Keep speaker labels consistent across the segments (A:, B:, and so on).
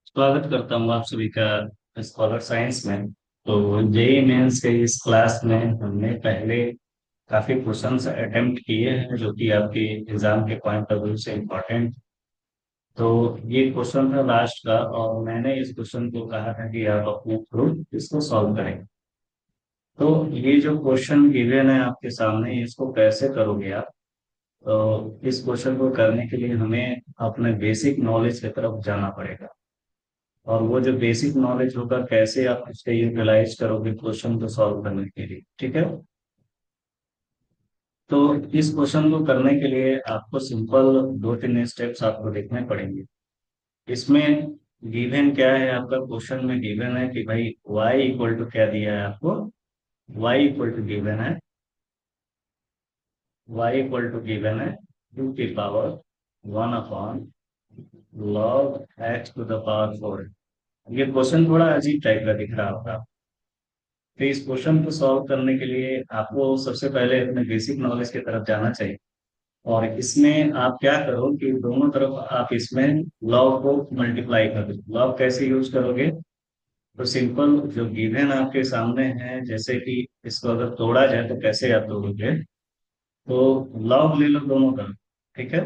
A: स्वागत करता हूँ आप सभी का स्कॉलर साइंस में। तो जेई मेंस के इस क्लास में हमने पहले काफी क्वेश्चंस अटेम्प्ट किए हैं जो कि आपके एग्जाम के पॉइंट ऑफ व्यू से इम्पोर्टेंट। तो ये क्वेश्चन था लास्ट का और मैंने इस क्वेश्चन को कहा था कि आप अपने थ्रू इसको सॉल्व करें। तो ये जो क्वेश्चन गिवन है आपके सामने इसको कैसे करोगे आप? तो इस क्वेश्चन को करने के लिए हमें अपने बेसिक नॉलेज की तरफ जाना पड़ेगा। और वो जो बेसिक नॉलेज होगा कैसे आप उसका यूटिलाइज करोगे क्वेश्चन को सॉल्व करने के लिए, ठीक है। तो इस क्वेश्चन को करने के लिए आपको सिंपल दो तीन स्टेप्स आपको देखने पड़ेंगे। इसमें गिवन क्या है, आपका क्वेश्चन में गिवन है कि भाई y इक्वल टू क्या दिया है आपको। y इक्वल टू गिवन है, y इक्वल टू गिवन है 2 की power 1 upon log x to the power 4। ये क्वेश्चन थोड़ा अजीब टाइप का दिख रहा होगा। तो इस क्वेश्चन को सॉल्व करने के लिए आपको सबसे पहले अपने बेसिक नॉलेज की तरफ जाना चाहिए। और इसमें आप क्या करो कि दोनों तरफ आप इसमें लॉग को मल्टीप्लाई कर दो। लॉग कैसे यूज करोगे? तो सिंपल जो गिवन आपके सामने है, जैसे कि इसको अगर तोड़ा जाए तो कैसे आप तोड़ोगे? तो लॉग ले लो दोनों तरफ, ठीक है।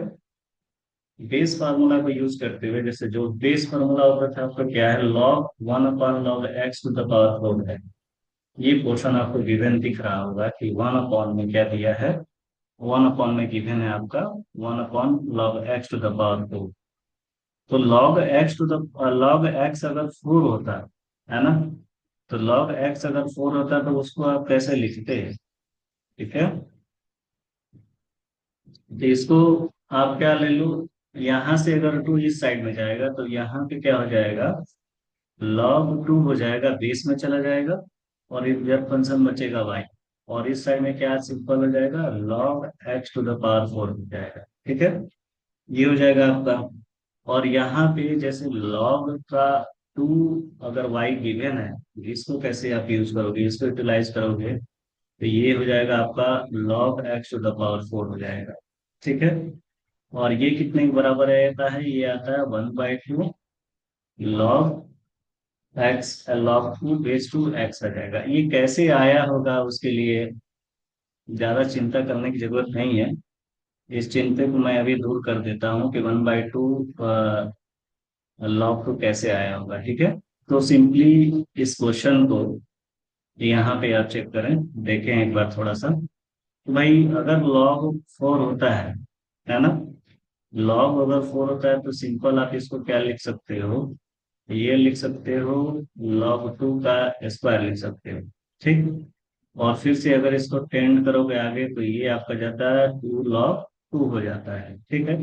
A: बेस फार्मूला को यूज करते हुए, जैसे जो बेस फार्मूला होता था आपका क्या है, log 1 upon log x to the power 4 है। ये पोर्शन आपको गिवन दिख रहा होगा कि 1 अपॉन में क्या दिया है, 1 अपॉन में गिवन है आपका 1 upon log x to the power 4। तो log x अगर 4 होता है ना, तो log x अगर 4 होता तो उसको आप कैसे लिखते हैं, ठीक है। तो इसको आप क्या ले लो, यहाँ से अगर 2 इस साइड में जाएगा तो यहाँ पे क्या हो जाएगा, log 2 हो जाएगा, बेस में चला जाएगा और इधर फंक्शन बचेगा y। और इस साइड में क्या सिंपल हो जाएगा, log x to the power 4 हो जाएगा, ठीक है। ये हो जाएगा आपका। और यहाँ पे जैसे log का 2 अगर y गिवन है, इसको कैसे आप यूज करोगे, इसको यूटिलाइज करोगे तो ये हो जाएगा आपका log x to the power 4 हो जाएगा, ठीक है। और ये कितने के बराबर रहता है, ये आता है 1/2 log x आ जाएगा। ये कैसे आया होगा उसके लिए ज्यादा चिंता करने की जरूरत नहीं है। इस चिंता को मैं अभी दूर कर देता हूँ कि 1/2 log 2 कैसे आया होगा, ठीक है। तो सिंपली इस क्वेश्चन को यहाँ पे आप चेक करें, देखें एक बार थोड़ा सा। तो भाई अगर log 4 होता है ना, log अगर 4 होता है तो सिंपल आप इसको क्या लिख सकते हो, ये लिख सकते हो, log 2 का स्क्वायर लिख सकते हो, ठीक। और फिर से अगर इसको टेंड करोगे आगे तो ये आपका जाता है 2 log 2 हो जाता है, ठीक है।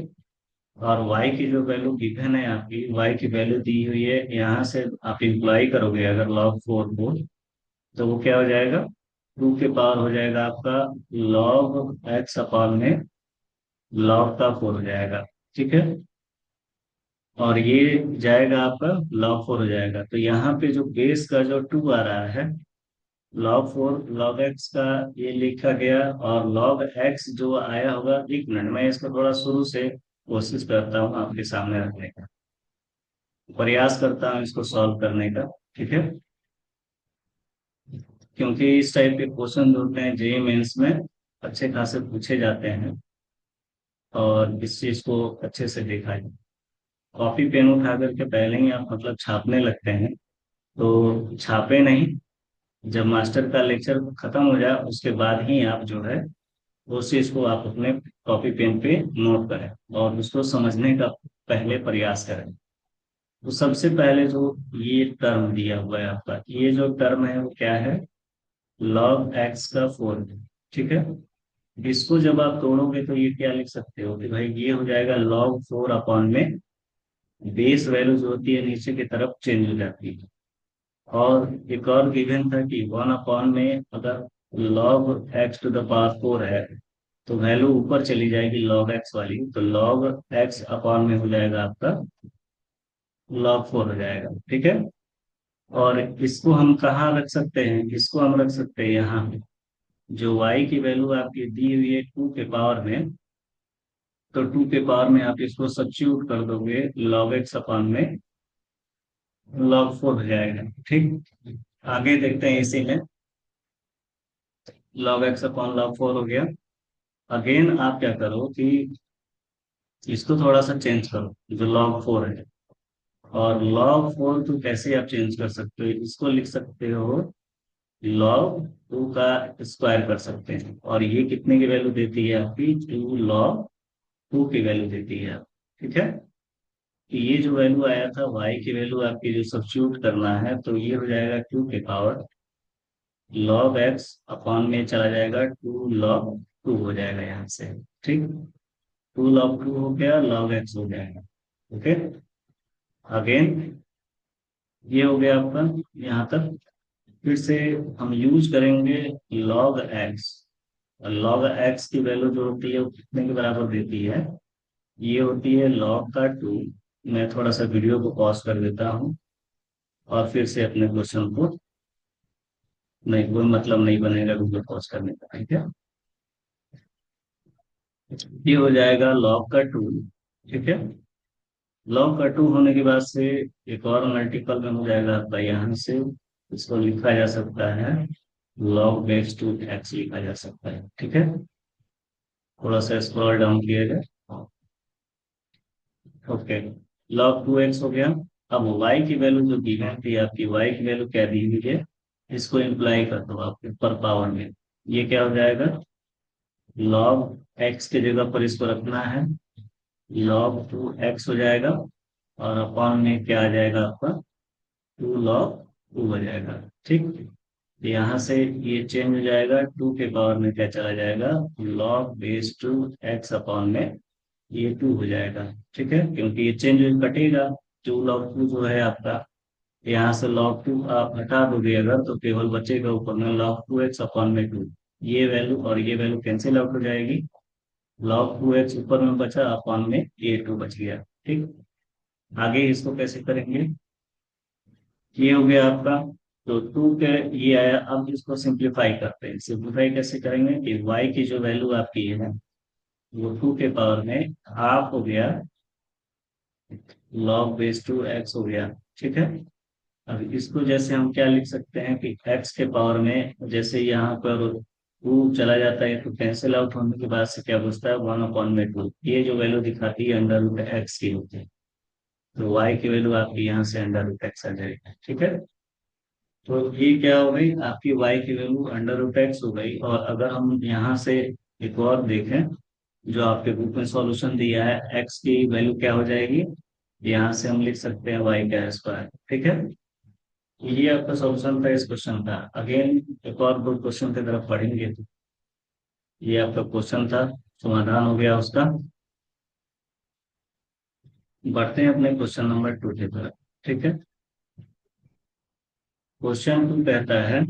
A: और y की जो वैल्यू गिवन है आपकी, y की वैल्यू दी हुई है, यहाँ से आप इम्प्लाई करोगे अगर log 4 को, तो वो क्या हो जाएगा, 2 के पावर हो जाएगा आपका log x अपॉन में log 4 हो जाएगा, ठीक है। और ये जाएगा आपका log 4 हो जाएगा। तो यहाँ पे जो बेस का जो 2 आ रहा है, log 4 log x का ये लिखा गया, और log x जो आया होगा, एक मिनट मैं इसको थोड़ा शुरू से कोशिश करता हूँ आपके सामने रखने का, प्रयास करता हूँ इसको सॉल्व करने का, ठीक है। क्योंकि इस टाइप के क्वेश्चन जो होते हैं जेईई मेंस में अच्छे खासे पूछे जाते हैं और इस चीज को अच्छे से देखा है। कॉपी पेन उठा करके पहले ही आप मतलब छापने लगते हैं, तो छापे नहीं, जब मास्टर का लेक्चर खत्म हो जाए उसके बाद ही आप जो है उस चीज को आप अपने कॉपी पेन पे नोट करें और उसको समझने का पहले प्रयास करें। तो सबसे पहले जो ये टर्म दिया हुआ है आपका, ये जो टर्म है वो क्या है, log x का 4, ठीक है। इसको जब आप तोड़ोगे तो ये क्या लिख सकते हो कि भाई ये हो जाएगा log 4 अपॉन में बेस वैल्यू जो होती है नीचे की तरफ चेंज हो जाती है। और एक और गिवन था कि 1 अपॉन में अगर log x to the power 4 है तो वैल्यू ऊपर चली जाएगी log x वाली, तो log x अपॉन में हो जाएगा आपका log 4 हो जाएगा, ठीक है। और इसको हम कहाँ रख सकते हैं, इसको हम रख सकते हैं यहाँ पे। जो y की वैल्यू आपकी दी हुई है 2 के पावर में, तो 2 के पावर में आप इसको सब्स्टिट्यूट कर दोगे log x अपॉन में लॉग 4 हो जाएगा। ठीक, आगे देखते हैं इसी में। लॉग एक्स अपॉन लॉग 4 हो गया। अगेन आप क्या करो कि इसको थोड़ा सा चेंज करो, जो लॉग 4 है। और लॉग 4 को कैसे आप चेंज कर सकते हो, इसको लिख सकते हो लॉग 2 का स्क्वायर कर सकते हैं। और ये कितने की वैल्यू देती है आपकी, 2 log 2 की वैल्यू देती है। ठीक है, तो ये जो वैल्यू आया था y की वैल्यू आपकी जो सब्स्टिट्यूट करना है, तो ये हो जाएगा 2 के पावर log x अपॉन में चला जाएगा 2 log 2 हो जाएगा यहाँ से। ठीक, 2 log 2 हो गया, log x हो जाएगा। ओके, अगेन ये हो गया आपका यहाँ तक। फिर से हम यूज करेंगे log x। log x की वैल्यू जो होती है वो कितने के बराबर देती है, ये होती है log का 2। मैं थोड़ा सा वीडियो को पॉज कर देता हूँ और फिर से अपने क्वेश्चन को, नहीं कोई मतलब नहीं बनेगा वीडियो पॉज करने का। ठीक है, ये हो जाएगा log का 2। ठीक है, log का 2 होने के बाद से एक और मल्टीपल में हो जाएगा आपका यहाँ से। इसको लिखा जा सकता है log बेस 2 x लिखा जा सकता है। ठीक है, थोड़ा सा स्क्रॉल डाउन किया जाए। ओके, log 2x हो गया। अब y की वैल्यू जो गिवन थी आपकी, y की वैल्यू क्या दी हुई है, इसको इम्प्लाई कर दो आप ऊपर पावर में। ये क्या हो जाएगा, log x की जगह पर इसको रखना है, log 2x हो जाएगा। और अपॉन में क्या आ जाएगा आपका, 2 log 2 हो जाएगा। ठीक, यहाँ से ये चेंज हो जाएगा, 2 के पावर में क्या चला जाएगा, log बेस 2x अपॉन में ये 2 हो जाएगा। ठीक है, क्योंकि ये चेंज कटेगा, 2 log 2 जो है आपका, यहाँ से log 2 आप हटा दोगे अगर, तो केवल बचेगा ऊपर में log 2x अपॉन में 2। ये वैल्यू और ये वैल्यू कैंसिल आउट हो जाएगी, log 2x ऊपर में बचा, अपॉन में ये 2 बच गया। ठीक, आगे इसको कैसे करेंगे, ये हो गया आपका। तो 2 के ये आया, अब इसको सिंप्लीफाई करते हैं। सिंप्लीफाई कैसे करेंगे कि y की जो वैल्यू आपकी है वो 2 के पावर में हाफ हो गया, log बेस 2x हो गया। ठीक है, अब इसको जैसे हम क्या लिख सकते हैं कि x के पावर में जैसे यहाँ पर 2 चला जाता है तो कैंसिल आउट होने के बाद से क्या बचता है, 1/2। ये जो वैल्यू दिखाती है अंडर रूट x की होती है, तो y की वैल्यू आपकी यहाँ से अंडर रूट x आ जाएगी। ठीक है, तो ये क्या हो गई आपकी y की वैल्यू अंडर रूट x हो गई। और अगर हम यहाँ से एक और देखें, जो आपके बुक में सॉल्यूशन दिया है, x की वैल्यू क्या हो जाएगी, यहाँ से हम लिख सकते हैं y का स्क्वायर। ठीक है, ये आपका सॉल्यूशन था इस क्वेश्चन का। अगेन एक और दो क्वेश्चन की तरफ पढ़ेंगे। तो ये आपका क्वेश्चन था, समाधान हो गया उसका। बढ़ते हैं अपने क्वेश्चन नंबर 2 की तरफ। ठीक है, क्वेश्चन 2 कहता है,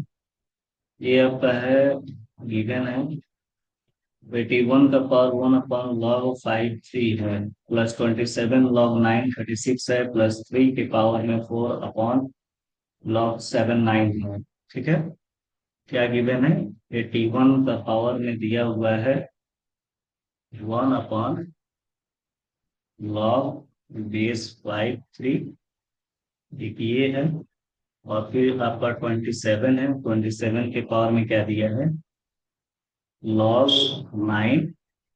A: ये आपका है, गिवन है 81 का पावर 1/log 5 3 है, प्लस 27 log 9 36 है, प्लस 3 के पावर में 4/log 7 9 है। ठीक है, क्या गिवन है, 81 का पावर में दिया हुआ है 1/log बेस 5 3, एक ये है। और फिर आपका 27 है, 27 के पावर में क्या दिया है, log 9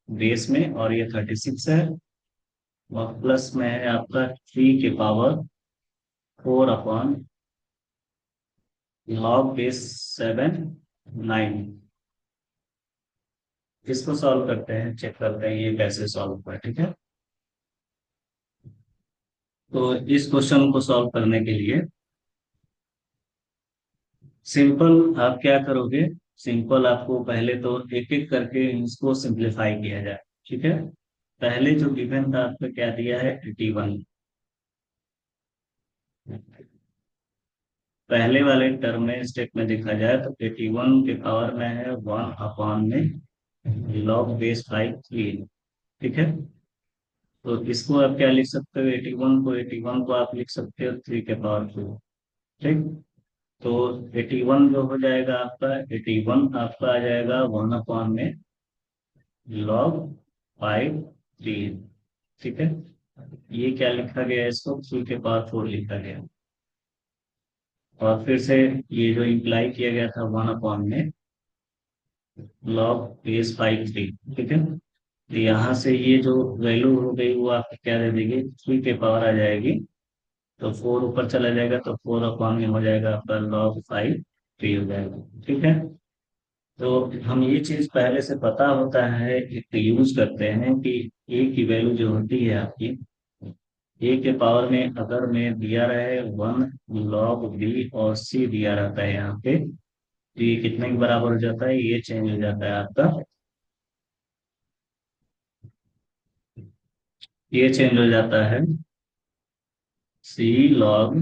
A: बेस में, और ये 36 है। और प्लस में है आपका 3 के पावर 4/log बेस 7 9। इसको सॉल्व करते हैं, चेक करते हैं ये कैसे सॉल्व हुआ है। ठीक है, तो इस क्वेश्चन को सॉल्व करने के लिए सिंपल आप क्या करोगे, सिंपल आपको पहले तो एक एक करके इसको सिंप्लीफाई किया जाए। ठीक है, पहले जो गिवन था आपका क्या दिया है, 81। पहले वाले टर्म में स्टेप में देखा जाए तो 81 के पावर में है 1/log बेस 5 3। ठीक है, तो इसको आप क्या लिख सकते हो, 81 को आप लिख सकते हो 3 के पावर 2। ठीक, तो 81 जो हो जाएगा आपका, 81 आपका आ जाएगा 1/log 5 3। ठीक है, ये क्या लिखा गया है, इसको 3 के पावर 4 लिखा गया। और फिर से ये जो इम्प्लाई किया गया था 1 अपॉन में लॉग बेस 5 3, ठीक है। तो यहाँ से ये जो वैल्यू हो गई वो आपको क्या दे देगी, 3 के पावर आ जाएगी। तो 4 ऊपर चला जाएगा तो 4 अपॉन में हो जाएगा आपका लॉग 5 3 हो जाएगा, ठीक है। तो हम ये चीज पहले से पता होता है, एक यूज करते हैं कि ए की वैल्यू जो होती है आपकी, ए के पावर में अगर में दिया रहे 1 log b और सी दिया रहता है यहाँ पे, तो ये कितने के बराबर हो जाता है, ये चेंज हो जाता है आपका, ये चेंज हो जाता है C log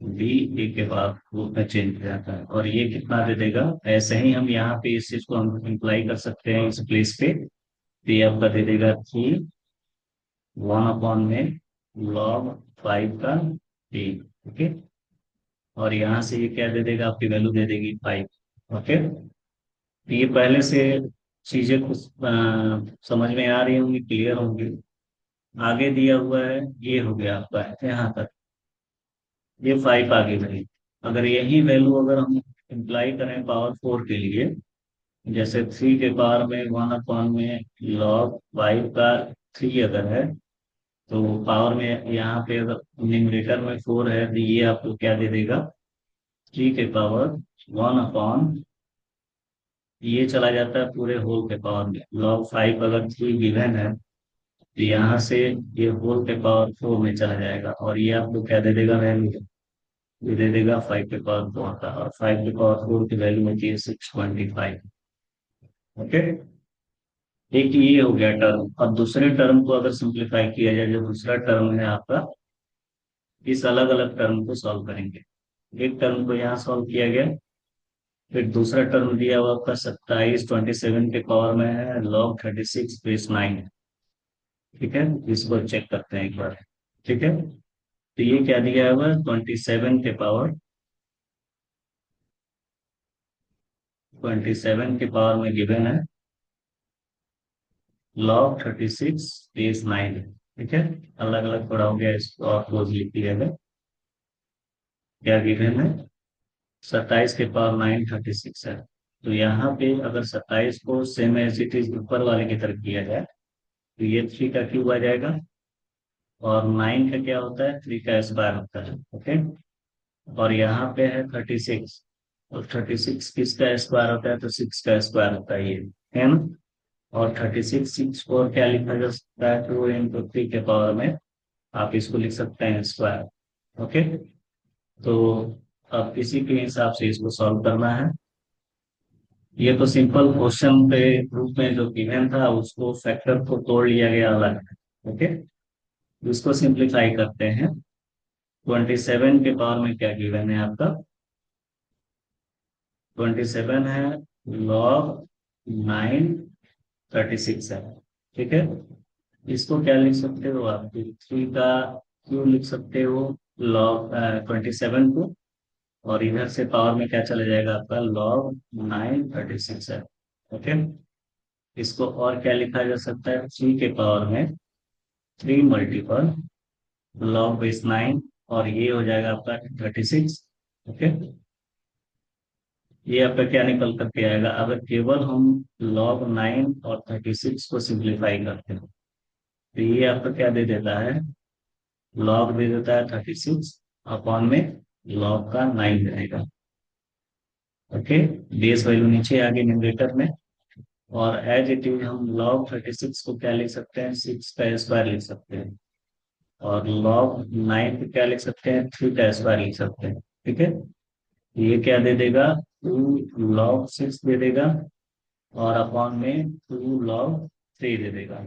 A: बी ए के बाद रूप में चेंज हो जाता है। और ये कितना दे देगा, ऐसे ही हम यहाँ पे इस चीज को हम इम्प्लाई कर सकते हैं इस प्लेस पे। तो ये आपका दे देगा 1 अपॉन में लॉग 5 का डी, ओके। और यहाँ से ये क्या दे देगा, आपकी वैल्यू दे देगी 5, ओके। तो ये पहले से चीजें कुछ समझ में आ रही होंगी, क्लियर होंगी। आगे दिया हुआ है, ये हो गया आपका यहाँ तक, ये 5 आगे बढ़ी। अगर यही वैल्यू अगर हम इम्प्लाई करें पावर 4 के लिए, जैसे 3 के पावर में 1 अपॉन में लॉग 5 का 3 अगर है, तो पावर में यहाँ पे अगर न्यूमरेटर में 4 है तो ये आपको क्या दे देगा, 3 के पावर 1 अपॉन, ये चला जाता है पूरे होल के पावर में। लॉग 5 अगर 3 गिवन है तो यहाँ से ये होल के पावर 4 में चला जाएगा, और ये आपको क्या दे देगा वैल्यू, ये दे देगा 5 के पावर 4 का। और 5 के पावर 4 की वैल्यू होती है 625, ओके। एक ये हो गया टर्म। और दूसरे टर्म को अगर सिंप्लीफाई किया जाए, जो दूसरा टर्म है आपका, इस अलग अलग टर्म को सॉल्व करेंगे। एक टर्म को यहाँ सॉल्व किया गया, फिर दूसरा टर्म दिया हुआ आपका 27 27 के पावर में है लॉग 36 बेस 9, ठीक है। इसको चेक करते हैं एक बार, ठीक है। तो ये क्या दिया हुआ है, 27 के पावर में गिवन है लॉग 36 बेस 9, ठीक है। अलग अलग थोड़ा हो गया, इसको और क्लोज लिख दिया गया। क्या गिवन है, 27 के पावर 9 36 है। तो यहाँ पे अगर 27 को सेम एज इट इज ऊपर वाले की तरफ किया जाए, तो ये 3 का क्यूब आ जाएगा। और 9 का क्या होता है, 3 का स्क्वायर होता है, ओके। और यहाँ पे है 36, और 36 किसका स्क्वायर होता है, तो 6 का स्क्वायर होता है, ये है ना। और 36 6 को क्या लिखा जा सकता है, 2 × 3 के पावर में आप इसको लिख सकते हैं स्क्वायर, ओके। तो अब इसी के हिसाब से इसको सॉल्व करना है। ये तो सिंपल क्वेश्चन पे रूप में जो गिवन था उसको फैक्टर को तोड़ लिया गया अलग है, ओके। इसको सिंप्लीफाई करते हैं। 27 के पावर में क्या गिवन है आपका, 27 है लॉग 9 36 है, ठीक है। इसको क्या लिख सकते हो आप, 3 का क्यू लिख सकते हो लॉग 27 को। और इधर से पावर में क्या चला जाएगा आपका, लॉग 9 36 है, ओके। इसको और क्या लिखा जा सकता है, 3 के पावर में 3 मल्टीपल log बेस 9, और ये हो जाएगा आपका 36, ओके। ये आपका क्या निकल करके आएगा, अगर केवल हम log 9 और 36 को सिंप्लीफाई करते हैं, तो ये आपका क्या दे देता है, लॉग दे देता है 36 अपॉन में लॉग का 9 रहेगा, ओके। बेस वैल्यू नीचे आ गई न्यूमरेटर में। और एज इट इज हम log 36 को क्या लिख सकते हैं, 6 का स्क्वायर लिख सकते हैं। और log 9 को क्या लिख सकते हैं, 3 का स्क्वायर लिख सकते हैं, ठीक है। ये क्या दे देगा, 2 log 6 दे देगा, और अपॉन में 2 log 3 दे देगा।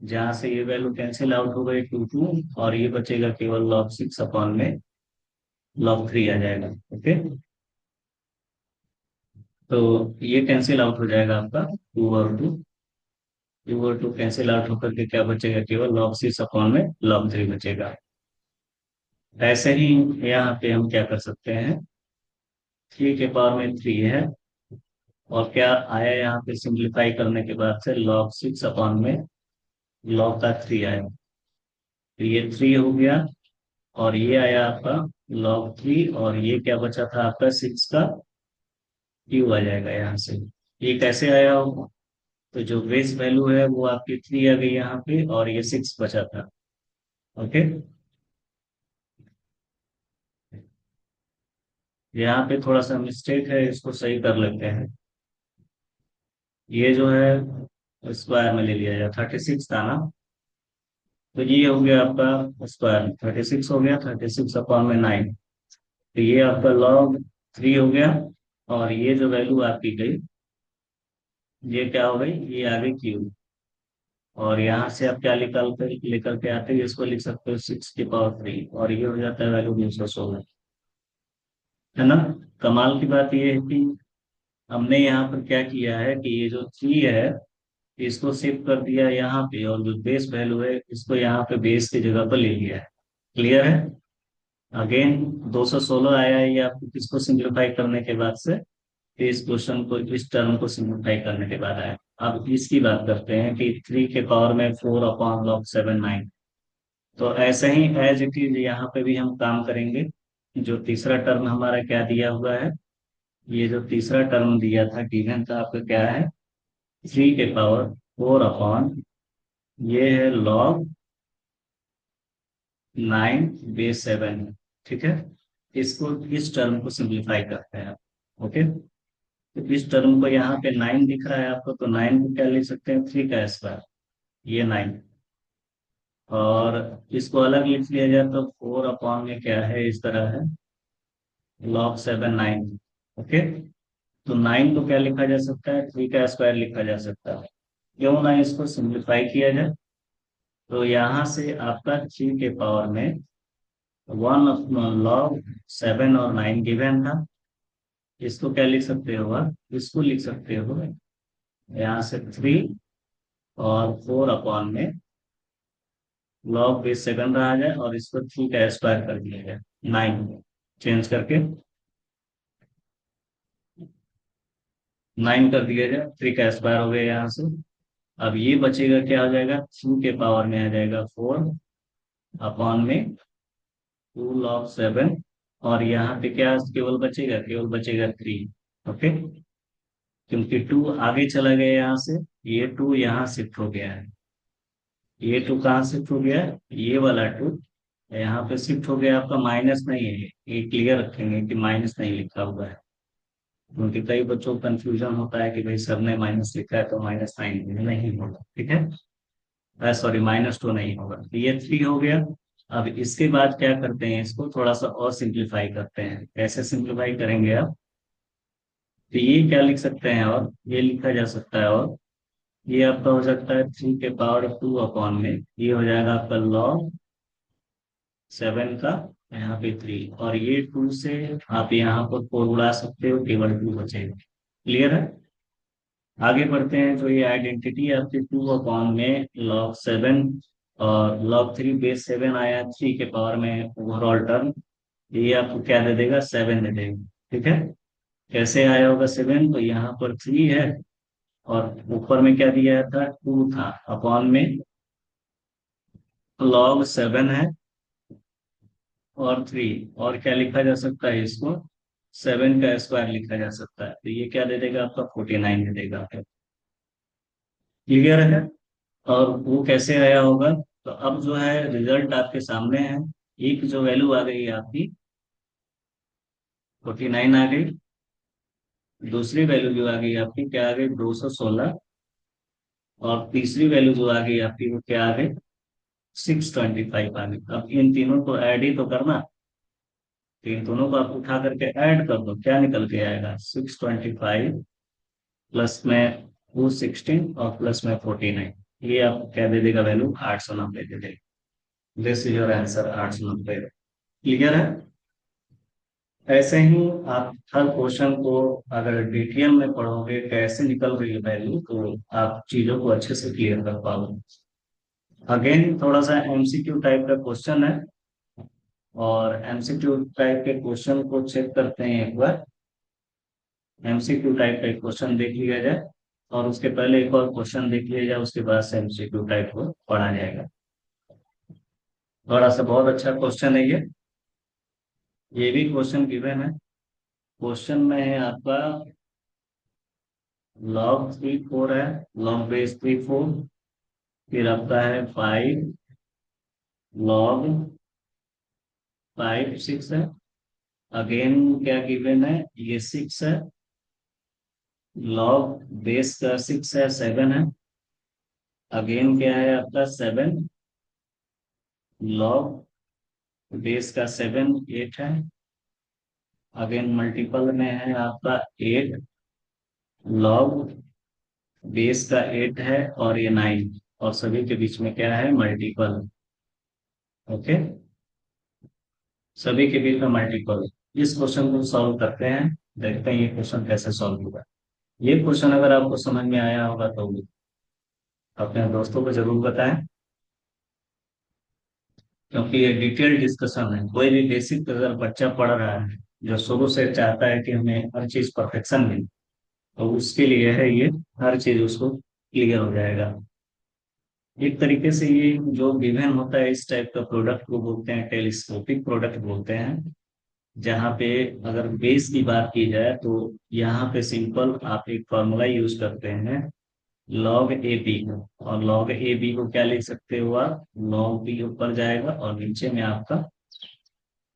A: जहां से ये वैल्यू कैंसिल आउट हो गई 2 2, और ये बचेगा केवल log 6 अपॉन में log 3 आ जाएगा, ओके। तो ये कैंसिल आउट हो जाएगा आपका 2 और 2 कैंसिल आउट होकर के क्या बचेगा, केवल log 6 अपॉन में log 3 बचेगा। ऐसे ही यहाँ पे हम क्या कर सकते हैं, 3 के पावर में 3 है, और क्या आया यहाँ पे सिंप्लीफाई करने के बाद से log 6 अपॉन में log का 3 आया। तो ये 3 हो गया, और ये आया आपका log 3, और ये क्या बचा था आपका 6 का क्यू आ जाएगा यहाँ से। ये कैसे आया होगा? तो जो बेस वैल्यू है वो आपकी 3 आ गई यहाँ पे, और ये 6 बचा था। ओके, यहाँ पे थोड़ा सा मिस्टेक है, इसको सही कर लेते हैं। ये जो है स्क्वायर में ले लिया जाए, 36 था ना, तो ये हो गया आपका स्क्वायर, 36 हो गया, 36/9। तो ये आपका log 3 हो गया, और ये जो वैल्यू आपकी गई, ये क्या हो गई, ये आ गई क्यूब। और यहाँ से आप क्या निकाल कर लेकर के आते हैं, इसको लिख सकते हो 6 की पावर 3, और ये हो जाता है वैल्यू 916, है ना। कमाल की बात ये है कि हमने यहाँ पर क्या किया है कि ये जो 3 है इसको शिफ्ट कर दिया यहाँ पे, और जो बेस वैल्यू है इसको यहाँ पे बेस की जगह पर ले लिया है। क्लियर है? अगेन 216 आया है ये आपको किसको सिंप्लीफाई करने के बाद से, इस क्वेश्चन को, इस टर्म को सिंप्लीफाई करने के बाद आया। अब इसकी बात करते हैं कि 3 के पावर में 4/log 7 9। तो ऐसे ही एज इट इज यहाँ पे भी हम काम करेंगे। जो तीसरा टर्म हमारा क्या दिया हुआ है, ये जो तीसरा टर्म दिया था गिवन था आपका क्या है, 3 के पावर 4, ये है log 9/7। ठीक है, इसको, इस टर्म को सिंप्लीफाई करते हैं। ओके, तो इस टर्म को यहाँ पे 9 दिख रहा है आपको, तो 9 को क्या लिख सकते हैं, 3 का स्क्वायर, ये 9। और इसको अलग लिख लिया जाए तो 4 में क्या है, इस तरह है, log 7 9। ओके, तो 9 को क्या लिखा जा सकता है, 3 का स्क्वायर लिखा जा सकता है। क्यों ना इसको सिंप्लीफाई किया जाए। तो यहाँ से आपका 3 के पावर में 1/log 7 और 9 गिवन था। इसको क्या लिख सकते हो आप, इसको लिख सकते हो यहाँ से 3 और 4 में log 7 रहा जाए, और इसको 3 का स्क्वायर कर दिया जाए, 9 चेंज करके 9 कर दिया जाए, 3 का स्क्वायर हो गया यहाँ से। अब ये बचेगा, क्या हो जाएगा, 3 के पावर में आ जाएगा 4/2 log 7। और यहाँ पे क्या केवल बचेगा, केवल बचेगा 3। ओके, क्योंकि 2 आगे चला गया यहाँ से, ये 2 यहाँ शिफ्ट हो गया है। ये 2 कहाँ शिफ्ट हो गया है, ये वाला 2 यहाँ पे शिफ्ट हो गया, आपका माइनस नहीं है। ये क्लियर रखेंगे कि माइनस नहीं लिखा हुआ है, क्योंकि कई बच्चों को कंफ्यूजन होता है कि भाई सर ने माइनस लिखा है तो -9 नहीं होगा। ठीक है, सॉरी -2 नहीं होगा। तो ये 3 हो गया। अब इसके बाद क्या करते हैं, इसको थोड़ा सा और सिंप्लीफाई करते हैं। कैसे सिंप्लीफाई करेंगे आप, तो ये क्या लिख सकते हैं, और ये लिखा जा सकता है, और ये आपका हो सकता है 3 के पावर 2 में ये हो जाएगा आपका log 7 का, यहाँ पे 3, और ये 2 से आप यहाँ पर 4 उड़ा सकते हो, केवल 2 बचेगा। क्लियर है? आगे बढ़ते हैं। जो ये आइडेंटिटी है आपकी 2/में log 7, और log 3/7 आया 3 के पावर में ओवरऑल टर्म, ये आपको क्या दे देगा, 7 दे देगा। ठीक है, कैसे आया होगा 7, तो यहाँ पर 3 है, और ऊपर में क्या दिया था, 2 था, अपॉन में log 7 है, और 3, और क्या लिखा जा सकता है इसको, 7 का स्क्वायर लिखा जा सकता है। तो ये क्या दे देगा आपका, 49 दे देगा। क्लियर है? और वो कैसे आया होगा, तो अब जो है रिजल्ट आपके सामने है। एक जो वैल्यू आ गई आपकी 49 आ गई, दूसरी वैल्यू जो आ गई आपकी क्या आ गई, 216, और तीसरी वैल्यू जो आ गई आपकी वो क्या आ गई, 625 आ गई। अब इन तीनों को ऐड ही तो करना, तो इन दोनों को आप उठा करके ऐड कर दो, क्या निकल के आएगा, 625 प्लस में 216 और प्लस में 49। ये आपको क्या दे देगा वैल्यू, 890 दे देगा। This is your answer, 890। Clear है? ऐसे ही आप हर क्वेश्चन को अगर डिटेल में पढ़ोगे कैसे निकल रही है वैल्यू, तो आप चीजों को अच्छे से क्लियर कर पाओगे। अगेन थोड़ा सा एमसीक्यू टाइप का क्वेश्चन है, और एमसीक्यू टाइप के क्वेश्चन को चेक करते हैं एक बार। एमसीक्यू टाइप का क्वेश्चन देख लिया जाए, और उसके पहले एक और क्वेश्चन देख लिया जाए, उसके बाद से एमसीक्यू टाइप को पढ़ा जाएगा। थोड़ा सा बहुत अच्छा क्वेश्चन है ये भी क्वेश्चन गिवन है। क्वेश्चन में है आपका लॉग 3 4 है, लॉग बेस 3 4, फिर आपका है 5 log 5 6 है। अगेन क्या गिवन है, ये 6 है, लॉग बेस का 6 है, 7 है। अगेन क्या है आपका 7, लॉग बेस का 7 8 है। अगेन मल्टीपल में है आपका 8, लॉग बेस का 8 है, और ये 9, और सभी के बीच में क्या है, मल्टीपल। ओके, सभी के बीच में मल्टीपल। इस क्वेश्चन को सॉल्व करते हैं, देखते हैं ये क्वेश्चन कैसे सॉल्व होगा। ये क्वेश्चन अगर आपको समझ में आया होगा तो अपने दोस्तों को जरूर बताएं, क्योंकि ये डिटेल डिस्कशन है। कोई भी बेसिक अगर बच्चा पढ़ रहा है, जो शुरू से चाहता है कि हमें हर चीज परफेक्शन मिले, तो उसके लिए है ये, हर चीज उसको क्लियर हो जाएगा। एक तरीके से ये जो गिवन होता है इस टाइप का प्रोडक्ट को बोलते हैं टेलीस्कोपिक प्रोडक्ट बोलते हैं। जहाँ पे अगर बेस की बात की जाए तो यहाँ पे सिंपल आप एक फॉर्मूला यूज करते हैं, लॉग ए बी। और लॉग ए बी को क्या लिख सकते हो आप, लॉग बी ऊपर जाएगा और नीचे में आपका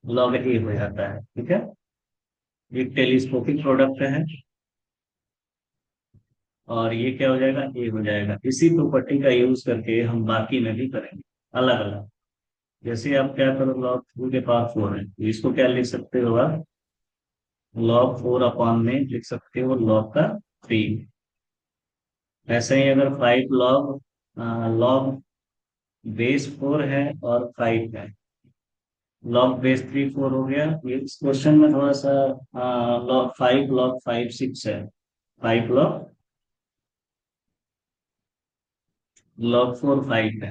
A: लॉग ए हो जाता है। ठीक है, ये टेलीस्कोपिक प्रोडक्ट है, और ये क्या हो जाएगा, ए हो जाएगा। इसी प्रॉपर्टी का यूज करके हम बाकी में भी करेंगे अलग अलग। जैसे आप क्या करो, लॉग 2 के पावर 4 है, तो इसको क्या लिख सकते हो आप, log 4 अपॉन में लिख सकते हो लॉग का 3। ऐसे ही अगर 5 log log बेस 4 है और 5 है, log बेस 3 4 हो गया। ये इस क्वेश्चन में थोड़ा सा log 5 6 है, 5 log 4 5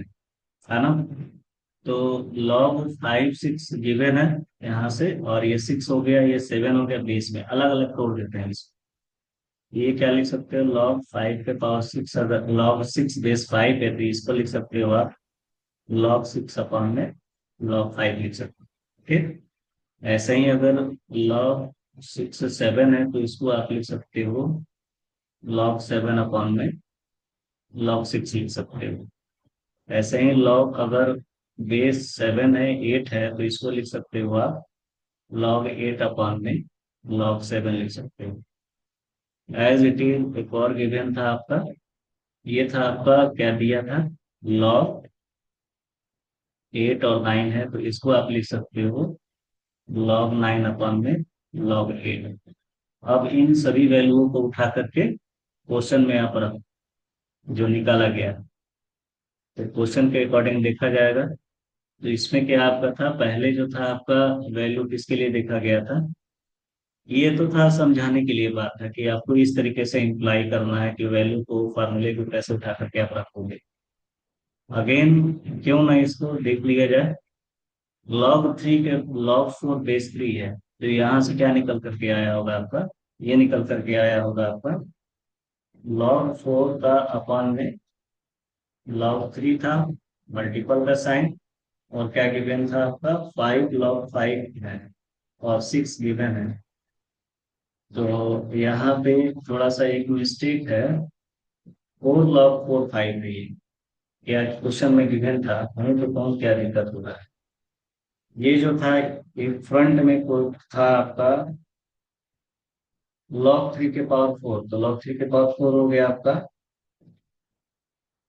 A: है ना। तो log 5 6 गिवन है यहाँ से, और ये 6 हो गया, ये 7 हो गया, बेस में अलग अलग तोड़ देते हैं इसको। ये क्या लिख सकते हो, log 5 के पावर 6, अगर log 6 बेस 5 है तो इसको लिख सकते हो आप log 6 अपॉन में log 5 लिख सकते हो। ठीक, ऐसे ही अगर log 6 7 है तो इसको आप लिख सकते हो log 7 अपॉन में log 6 लिख सकते हो। ऐसे ही log अगर बेस 7 है 8 है तो इसको लिख सकते हो आप log 8 अपॉन में log 7 लिख सकते हो। एज इट इज एक और गिवन था आपका, ये था आपका क्या दिया था, log 8 और 9 है, तो इसको आप लिख सकते हो log 9 अपॉन में log 8। अब इन सभी वैल्यूओं को उठा करके क्वेश्चन में यहाँ पर जो निकाला गया, तो क्वेश्चन के अकॉर्डिंग देखा जाएगा। तो इसमें क्या आपका था, पहले जो था आपका वैल्यू किसके लिए देखा गया था, ये तो था समझाने के लिए बात है कि आपको इस तरीके से इंप्लाई करना है कि वैल्यू को फार्मूले को कैसे उठा करके आप रखोगे। अगेन क्यों ना इसको देख लिया जाए। log 3 के log 4 बेस 3 है, तो यहाँ से क्या निकल करके आया होगा आपका, ये निकल करके आया होगा आपका log 4 का अपॉन में log 3 था, मल्टीपल का साइन, और क्या गिवन था आपका 5 log 5 है, और 6 गिवन है। तो यहाँ पे थोड़ा सा एक मिस्टेक है, 4 log 4 5 है ये, क्या क्वेश्चन में गिवन था, हमें तो कौन क्या दिक्कत हो रहा है। ये जो था, ये फ्रंट में कोई था आपका log 3 के पावर 4, तो log 3 के पावर 4 हो गया आपका,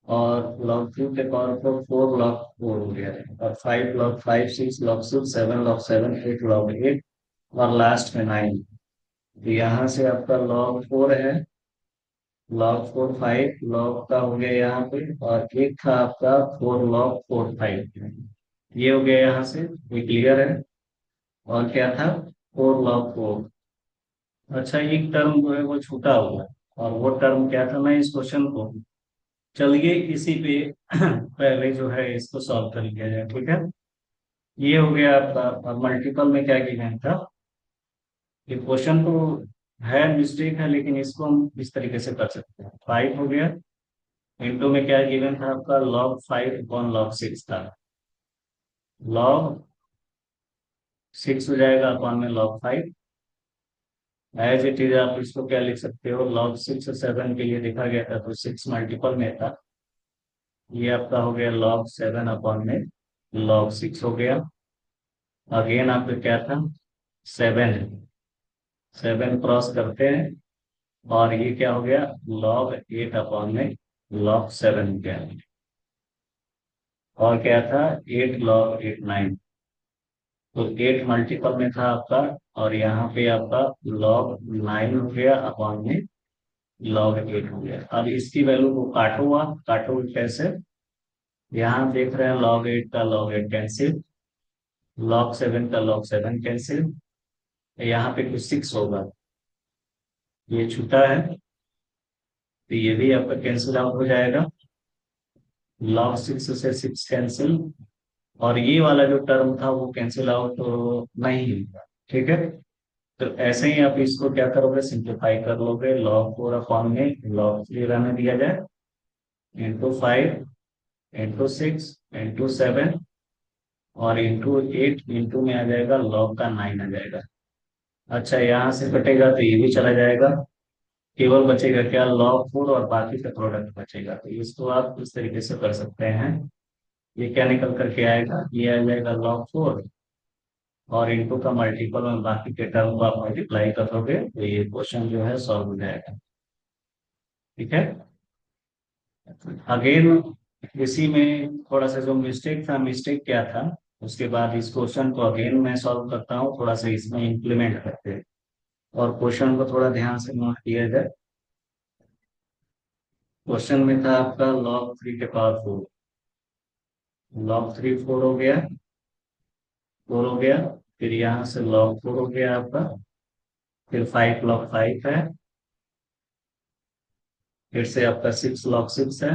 A: और log 2 के पावर 4 4 log 4 हो गया, और 5 log 5 6 log 6 7 log 7 8 log 8, और लास्ट में 9। तो यहाँ से आपका log 4 है, log 4 5 log का हो गया यहाँ पे, और एक था आपका 4 log 4 5, ये हो गया यहाँ से, ये क्लियर है। और क्या था, 4 log 4। अच्छा, एक टर्म जो है वो छूटा हुआ है, और वो टर्म क्या था, मैं इस क्वेश्चन को, चलिए इसी पे पहले जो है इसको सॉल्व कर लिया जाए। ठीक है, ये हो गया आपका मल्टीपल में क्या गिवन था। ये क्वेश्चन तो है, मिस्टेक है, लेकिन इसको हम इस तरीके से कर सकते हैं। 5 हो गया, इंटू में क्या गिवन था आपका log 5 अपॉन log 6 था, लॉग 6 हो जाएगा अपॉन में log 5। एज इट इज आप इसको क्या लिख सकते हो, log 6 और 7 के लिए देखा गया था तो 6 मल्टीपल में था, ये आपका हो गया log 7 अपॉन में log 6 हो गया। अगेन आपका क्या था, 7 है, 7 क्रॉस करते हैं और ये क्या हो गया, log 8 अपॉन में log 7 हो गया। और क्या था, 8 log 8 9, तो 8 मल्टीपल में था आपका, और यहाँ पे आपका log 9 हो गया अपॉन में log 8 हो गया। अब इसकी वैल्यू को काटो, आप काटो कैसे, यहाँ देख रहे हैं log 8 का log 8 कैंसिल, log 7 का log 7 कैंसिल, यहाँ पे कुछ 6 होगा, ये छूटा है तो ये भी आपका कैंसिल आउट हो जाएगा, log 6 से 6 कैंसिल, और ये वाला जो टर्म था वो कैंसिल आउट तो नहीं होगा। ठीक है, तो ऐसे ही आप इसको क्या करोगे, सिंप्लीफाई कर लोगे, log 4 अपॉन में log 3 रहने दिया जाए, × 5 × 6 × 7 और × 8, इंटू में आ जाएगा log का 9 आ जाएगा। अच्छा, यहाँ से कटेगा तो ये भी चला जाएगा, केवल बचेगा क्या, log 4 और बाकी का प्रोडक्ट बचेगा। तो इसको आप इस तरीके से कर सकते हैं, ये क्या निकल करके आएगा, ये आ जाएगा log 4 और इनटू का मल्टीपल में बाकी के टर्म को आप मल्टीप्लाई करोगे तो ये क्वेश्चन जो है सॉल्व हो जाएगा। ठीक है, अगेन इसी में थोड़ा सा जो मिस्टेक था, मिस्टेक क्या था, उसके बाद इस क्वेश्चन को अगेन मैं सॉल्व करता हूँ, थोड़ा सा इसमें इंप्लीमेंट करते हैं और क्वेश्चन को थोड़ा ध्यान से नोट किया जाए। क्वेश्चन में था आपका log 3 के पावर 4, log 3 4 हो गया, 4 हो गया, फिर यहाँ से log 4 हो गया आपका, फिर 5 log 5 है, फिर से आपका 6 log 6 है,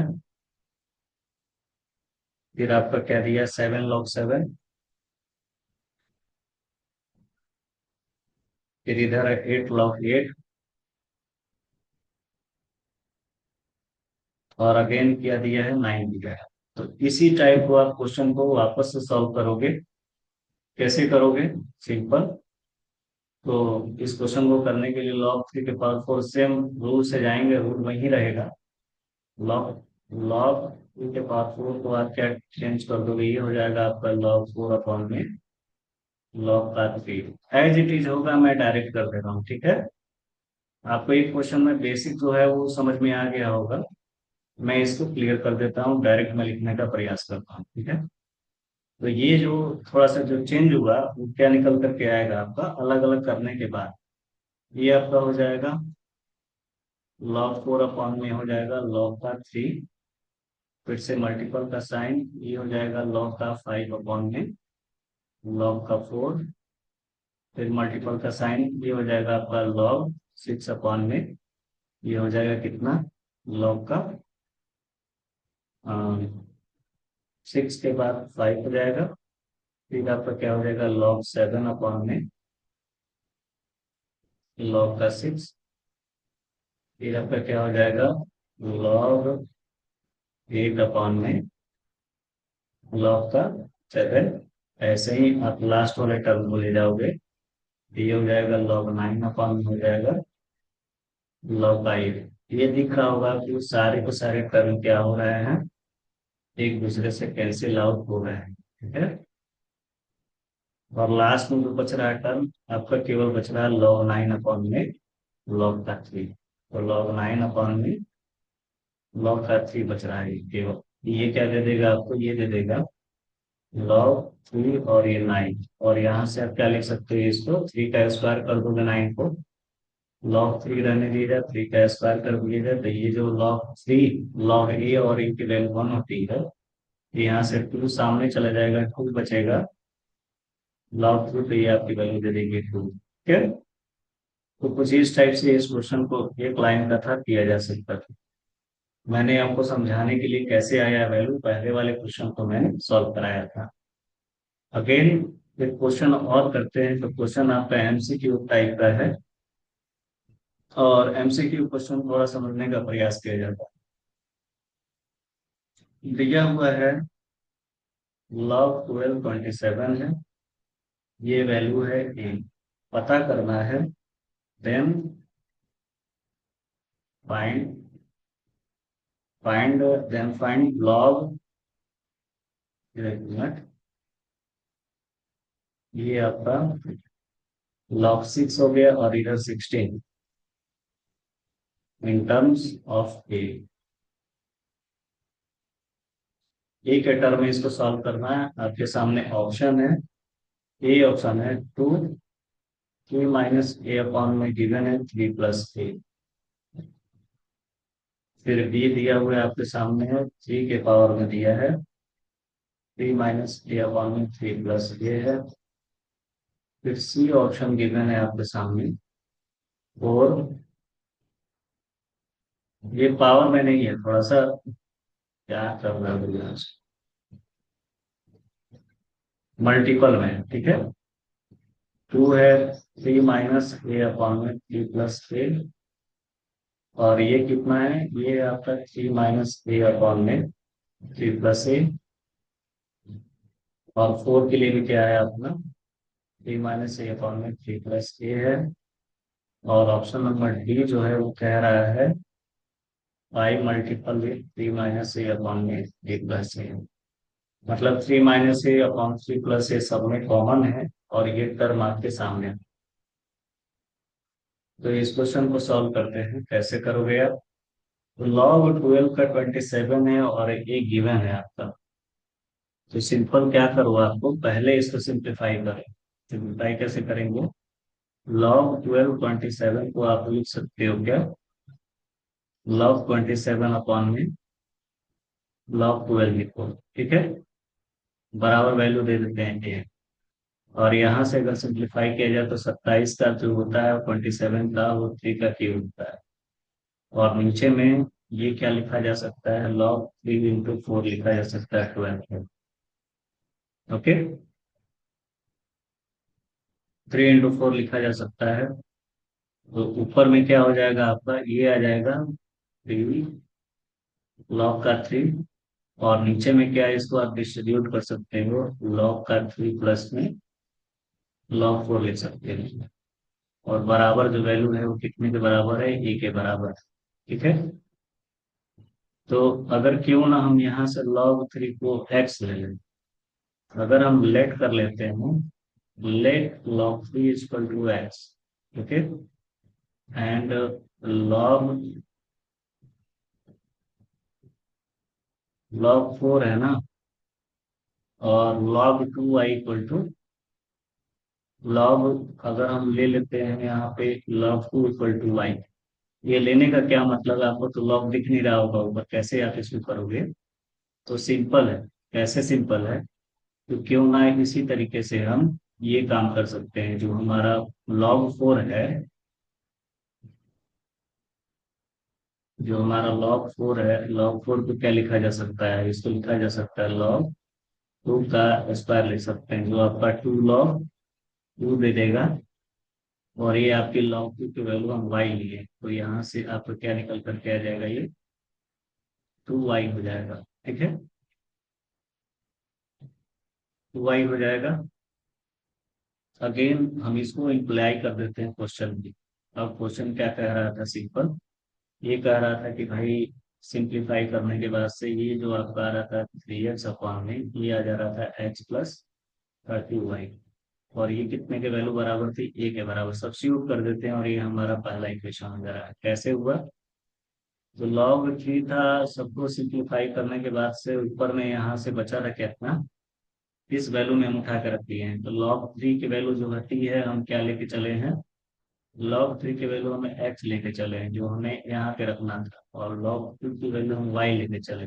A: फिर आपका क्या दिया, 7 log 7, फिर इधर है 8 log 8, और अगेन क्या दिया है, 9 दिया है। तो इसी टाइप को आप क्वेश्चन को वापस से सॉल्व करोगे, कैसे करोगे, सिंपल। तो इस क्वेश्चन को करने के लिए log 3 के पावर 4 सेम रूल से जाएंगे, रूल वही रहेगा, लॉग लॉग 3 के पावर 4 को आप क्या चेंज कर दोगे, ये हो जाएगा आपका log 4 अपॉन में log 3, एज इट इज होगा, मैं डायरेक्ट कर दे रहा हूँ। ठीक है, आपको एक क्वेश्चन में बेसिक जो है वो समझ में आ गया होगा, मैं इसको क्लियर कर देता हूँ, डायरेक्ट मैं लिखने का प्रयास करता हूँ। ठीक है, तो ये जो थोड़ा सा जो चेंज हुआ वो क्या निकल करके आएगा आपका, अलग अलग करने के बाद ये आपका हो जाएगा log 4 अपॉन में हो जाएगा log 3, फिर से मल्टीपल का साइन, ये हो जाएगा log 5 अपॉन में log 4, फिर मल्टीपल का साइन, ये हो जाएगा आपका log 6 अपॉन में, ये हो जाएगा कितना, log का 6 के बाद 5 हो जाएगा, फिर आपका क्या हो जाएगा log 7 अपॉन में log 6, फिर आपका क्या हो जाएगा log 8 अपॉन में log 7। ऐसे ही आप लास्ट वाले टर्म को ले जाओगे, ये हो जाएगा log 9 अपॉन में हो जाएगा log 8। ये दिख रहा होगा कि सारे के सारे टर्म क्या हो रहे हैं, एक दूसरे से कैंसिल आउट हो रहे हैं। ठीक है, और लास्ट में जो बच रहा है टर्म आपका, केवल बच रहा है log 9 अपॉन में log 3, तो log 9 अपॉन में log 3 बच रहा है केवल। ये क्या दे देगा आपको, ये दे देगा log 3 और ये 9, और यहाँ से आप क्या लिख सकते हैं, इसको 3 का स्क्वायर कर दोगे 9 को, log 3 रहने दिया जाए, 3 का स्क्वायर कर दिया जाए, तो ये जो log 3 log a और a की वैल्यू 1 होती है, यहाँ से 2 सामने चला जाएगा, 2 बचेगा, log 2 तो ये आपकी वैल्यू दे देगी 2। ठीक है, तो कुछ इस टाइप से इस क्वेश्चन को एक लाइन का था किया जा सकता था। मैंने आपको समझाने के लिए कैसे आया वैल्यू, पहले वाले क्वेश्चन को मैंने सॉल्व कराया था। अगेन एक क्वेश्चन और करते हैं, तो क्वेश्चन आपका एमसीक्यू टाइप का है, और एमसीक्यू क्वेश्चन थोड़ा समझने का प्रयास किया जाता है। दिया हुआ है लॉग 1227 है, ये वैल्यू है ए, पता करना है। Then find find then find log, एक मिनट, ये आपका लॉग 6 हो गया और इधर 16 इन टर्म्स ऑफ ए। ए के टर्म में इसको सॉल्व करना है। आपके सामने ऑप्शन है, ए ऑप्शन है 2, 3 - a अपॉन में गिवन है 3 + a। फिर बी दिया हुआ है आपके सामने है, 3 के पावर में दिया है 3 - a अपॉन में 3 + a है। फिर सी ऑप्शन गिवन है आपके सामने 4, ये पावर में नहीं है, थोड़ा सा क्या कर रहा है, मल्टीपल में है, ठीक है। 2 है 3 - a अपॉन में 3 + a, और ये कितना है, ये आपका 3 - a अपॉन में 3 + a। और 4 के लिए भी क्या है अपना 3 - a अपॉन में 3 + a है। और ऑप्शन नंबर डी जो है वो कह रहा है 5 × 3 - a अपॉन में 3 + a। मतलब 3 - a अपॉन 3 + a सब में कॉमन है, और ये टर्म आपके सामने है। तो इस क्वेश्चन को सॉल्व करते हैं, कैसे करोगे आप। तो लॉग 12 का 27 है और ये गिवन है आपका। तो सिंपल क्या करो, आपको पहले इसको सिंप्लीफाई करें। सिंप्लीफाई कैसे करेंगे, लॉग 12 27 को आप लिख सकते हो क्या, लॉग 27 अपॉन में लॉग 12 लिखो, ठीक है। बराबर वैल्यू दे देते हैं ए। और यहाँ से अगर सिंप्लीफाई किया जाए तो 27 का जो होता है 27 का वो 3 का क्यूब होता है। और नीचे में ये क्या लिखा जा सकता है, लॉग 3 × 4 लिखा जा सकता है 12। ओके, 3 × 4 लिखा जा सकता है। तो ऊपर में क्या हो जाएगा आपका, ये आ जाएगा 3 लॉग का 3। और नीचे में क्या है, इसको आप डिस्ट्रीब्यूट कर सकते हो, लॉग का 3 प्लस में लॉग 4 लिख सकते हैं। और बराबर जो वैल्यू है वो कितने के बराबर है, ए के बराबर, ठीक है। तो अगर क्यों ना हम यहाँ से log 3 को x ले लें, अगर हम लेट कर लेते हैं, let log 3 = x, okay. And log log 4 है ना, और log 2y = log, अगर हम ले लेते हैं यहाँ पे log 2 = y। ये लेने का क्या मतलब है, आपको तो log दिख नहीं रहा होगा ऊपर, कैसे आप इसको करोगे। तो सिंपल है, कैसे सिंपल है, तो क्यों ना इसी तरीके से हम ये काम कर सकते हैं। जो हमारा log 4 है, जो हमारा log 4 है, log 4 को क्या लिखा जा सकता है, इसको लिखा जा सकता है log 2 का स्क्वायर लिख सकते हैं, जो आपका 2 log 2 दे देगा। और ये आपकी log 2 की वैल्यू हम y लिए, तो यहाँ से आपको क्या निकल करके आ जाएगा, ये 2y हो जाएगा, ठीक है। 2y हो जाएगा। अगेन हम इसको इम्प्लाई कर देते हैं क्वेश्चन में। अब क्वेश्चन क्या कह रहा था, सिंपल ये कह रहा था कि भाई सिंप्लीफाई करने के बाद से ये जो आपका आ रहा था 3x अपॉन में, ये आ जा रहा था x + 30y। और ये कितने के वैल्यू बराबर थी, ए के बराबर, सब्स्टिट्यूट कर देते हैं और ये हमारा पहला इक्वेशन हो जा रहा है। कैसे हुआ, तो log 3 था, सबको सिंप्लीफाई करने के बाद से ऊपर में यहाँ से बचा था कितना, इस वैल्यू में हम उठा के रख दिए हैं। तो log 3 की वैल्यू जो घटी है, हम क्या लेके चले हैं, log 3 की वैल्यू हमें x लेके चले हैं, जो हमें यहाँ पे रखना था। और log 2 की वैल्यू हम y लेके चले।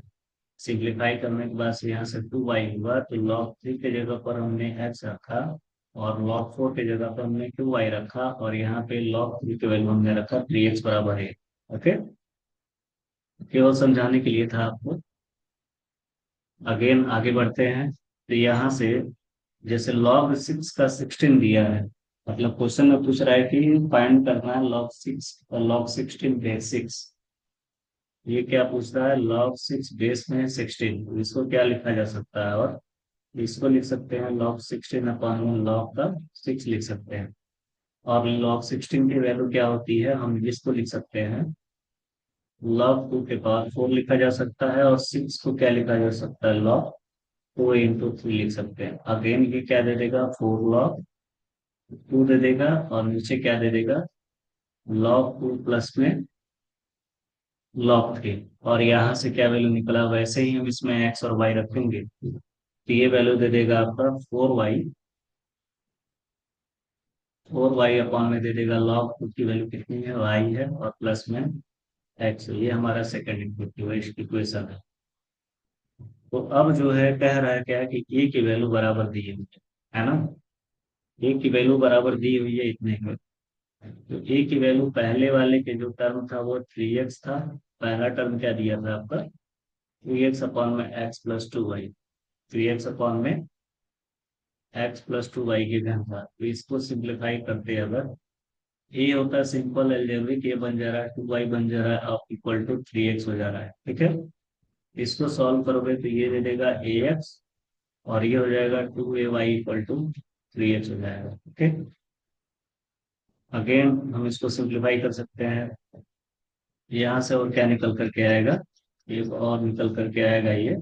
A: सिंप्लीफाई करने के बाद से यहाँ से 2y हुआ, तो log 3 के जगह पर हमने x रखा, और log 4 के जगह पर हमने 2y रखा, और यहाँ पे log 3 की वैल्यू हमने रखा 3x बराबर है। ओके, केवल समझाने के लिए था आपको। अगेन आगे बढ़ते हैं। तो यहाँ से जैसे log 6 का 16 दिया है, मतलब क्वेश्चन में पूछ रहा है कि फाइंड करना है log 6 और log 16 बेस 6। ये क्या पूछ रहा है, log 6 बेस में 16, तो इसको क्या लिखा जा सकता है, और इसको लिख सकते हैं log 16 अपॉन वन log का 6 लिख सकते हैं। और log 16 की वैल्यू क्या होती है, हम इसको लिख सकते हैं log 2 के पावर 4 लिखा जा सकता है, और 6 को क्या लिखा जा सकता है, log 4 इंटू 3 लिख सकते हैं। अगेन ये क्या दे देगा, 4 log 2 दे देगा, और नीचे क्या दे देगा, log 2 प्लस में log 3। और यहाँ से क्या वैल्यू निकला, वैसे ही हम इसमें x और y रखेंगे तो ये वैल्यू दे देगा आपका 4y अपॉन में दे देगा log 2 की वैल्यू कितनी है, y है, और प्लस में x। ये हमारा सेकंड इक्वेशन है। तो अब जो है कह रहा है क्या है कि a की वैल्यू बराबर दी हुई है ना, a की वैल्यू बराबर दी हुई है इतने में। तो a की वैल्यू पहले वाले के जो टर्म था वो 3x था, पहला टर्म क्या दिया था आपका, 3x अपॉन में x plus 2y, 3x upon में x प्लस 2y के घन था। तो इसको सिंप्लीफाई करते हैं अगर, ए होता है सिंपल एल्जेब्रिक, ए बन जा रहा है 2y बन जा रहा है, अब इक्वल टू 3x हो जा रहा है, ठीक है। इसको सॉल्व करोगे तो ये दे देगा ax, और ये हो जाएगा 2ay इक्वल टू 3x हो जाएगा, ओके। अगेन हम इसको सिंप्लीफाई कर सकते हैं, यहाँ से और क्या निकल करके आएगा, एक और निकल करके आएगा ये,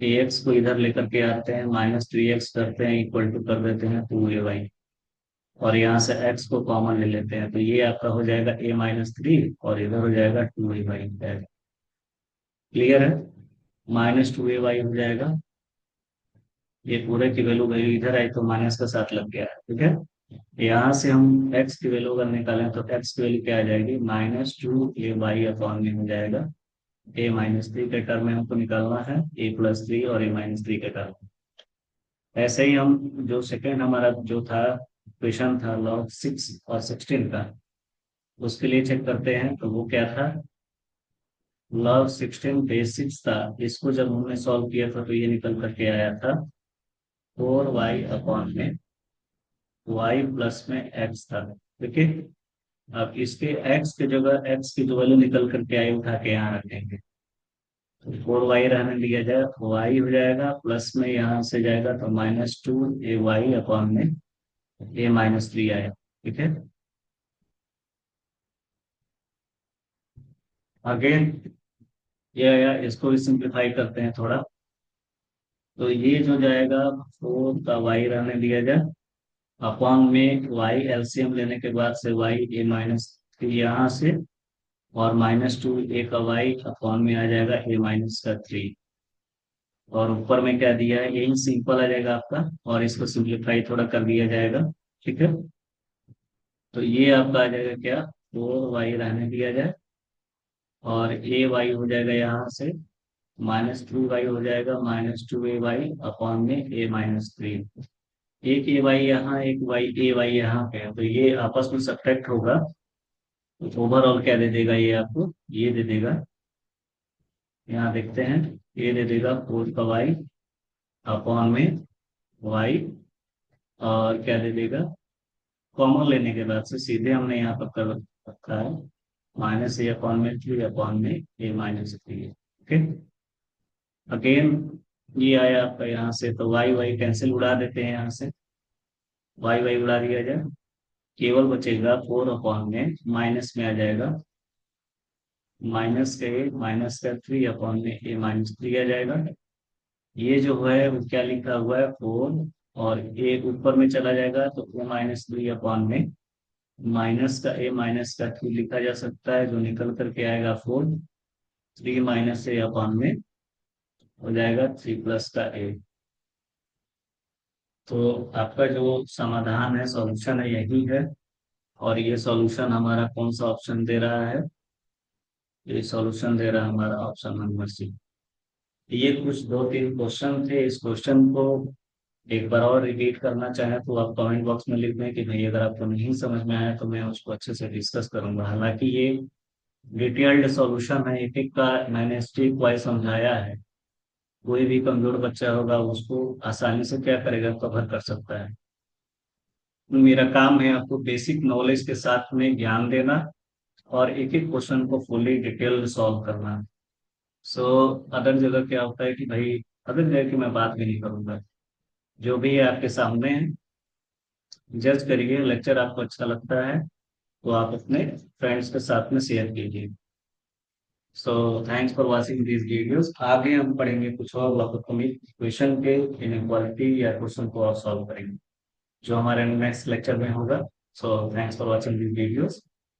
A: ax को इधर लेकर के आते हैं, -3x करते हैं, इक्वल टू कर देते हैं 2ay, और यहाँ से x को कॉमन ले लेते हैं, तो ये आपका हो जाएगा a-3, और इधर हो जाएगा 2ay। क्लियर है, -2ay हो जाएगा, ये पूरे की वैल्यू वैल्यू इधर आई तो माइनस का साथ लग गया, ठीक है। यहाँ से हम x की वैल्यू अगर निकालें तो x की वैल्यू क्या आ जाएगी, -2ay अपॉन में हो जाएगा a-3 के टर्म में हमको निकालना है a+3 और a-3 के टर्म। ऐसे ही हम जो सेकेंड हमारा जो था क्वेश्चन था log 6 और 16 का, उसके लिए चेक करते हैं, तो वो क्या था, log 16 बेस 6 था, इसको जब हमने सॉल्व किया था तो ये निकल करके आया था 4y अपॉन में y प्लस में x था, ठीक है। अब इसके x की जगह x की जो वैल्यू निकल करके आई उठा के यहाँ रखेंगे, तो 4y रहने दिया जाए, y हो जाएगा, प्लस में यहाँ से जाएगा तो -2ay अपॉन में a-3 आया, ठीक है। अगेन ये आया, इसको भी सिंप्लीफाई करते हैं थोड़ा, तो ये जो जाएगा 4 का y रहने दिया जाए, अपॉन में y एलसीएम लेने के बाद से y a-3 यहाँ से, और -2 a का y अपॉन में आ जाएगा a-3, और ऊपर में क्या दिया है, यही सिंपल आ जाएगा आपका, और इसको सिंप्लीफाई थोड़ा कर दिया जाएगा, ठीक है। तो ये आपका आ जाएगा क्या, 4y रहने दिया जाए, और a y हो जाएगा यहाँ से -2y हो जाएगा, -2ay अपॉन में a-3। एक ए वाई यहाँ, एक वाई ए वाई यहाँ पे है, तो ये आपस में सब्ट्रैक्ट होगा, तो ओवरऑल क्या दे देगा ये आपको, ये दे देगा, यहाँ देखते हैं, ये दे देगा 4 का वाई अपॉन में वाई, और क्या दे देगा, कॉमन लेने के बाद से सीधे हमने यहाँ पर कर रखा है -a अपॉन में 3 अपॉन में a-3, ओके। अगेन ये आया आपका यहाँ से, तो वाई वाई कैंसिल उड़ा देते हैं, यहाँ से वाई वाई उड़ा दिया जाए, केवल बचेगा 4 अपॉन में, माइनस में आ जाएगा -3 अपॉन में a-3 आ जाएगा। ये जो है वो क्या लिखा हुआ है 4, और a ऊपर में चला जाएगा तो a-3 अपॉन में माइनस का a-3 लिखा जा सकता है, जो निकल करके आएगा 4, 3 - a अपॉन में हो जाएगा 3 प्लस का a। तो आपका जो समाधान है, सॉल्यूशन है, यही है। और ये सॉल्यूशन हमारा कौन सा ऑप्शन दे रहा है, ये सॉल्यूशन दे रहा है हमारा ऑप्शन नंबर सी। ये कुछ 2-3 क्वेश्चन थे, इस क्वेश्चन को एक बार और रिपीट करना चाहें तो आप कमेंट बॉक्स में लिख दें कि भाई अगर आपको नहीं समझ में आया तो मैं उसको अच्छे से डिस्कस करूंगा। हालांकि ये डिटेल्ड सॉल्यूशन है, एक एक का मैंने स्टेप वाइज समझाया है, कोई भी कमजोर बच्चा होगा उसको आसानी से क्या करेगा, कवर कर सकता है। मेरा काम है आपको बेसिक नॉलेज के साथ में ज्ञान देना, और एक एक क्वेश्चन को फुली डिटेल्ड सॉल्व करना। सो अदर जगह क्या होता है कि भाई अदर देर की मैं बात भी नहीं करूंगा। जो भी है आपके सामने है, जज करिए। लेक्चर आपको अच्छा लगता है तो आप अपने फ्रेंड्स के साथ में शेयर कीजिए। So thanks for watching this videos. आगे हम पढ़ेंगे कुछ और लॉगरिथमिक क्वेश्चन के इनइक्वालिटी या क्वेश्चन को और सॉल्व करेंगे, जो हमारे नेक्स्ट लेक्चर में होगा। So thanks for watching this videos.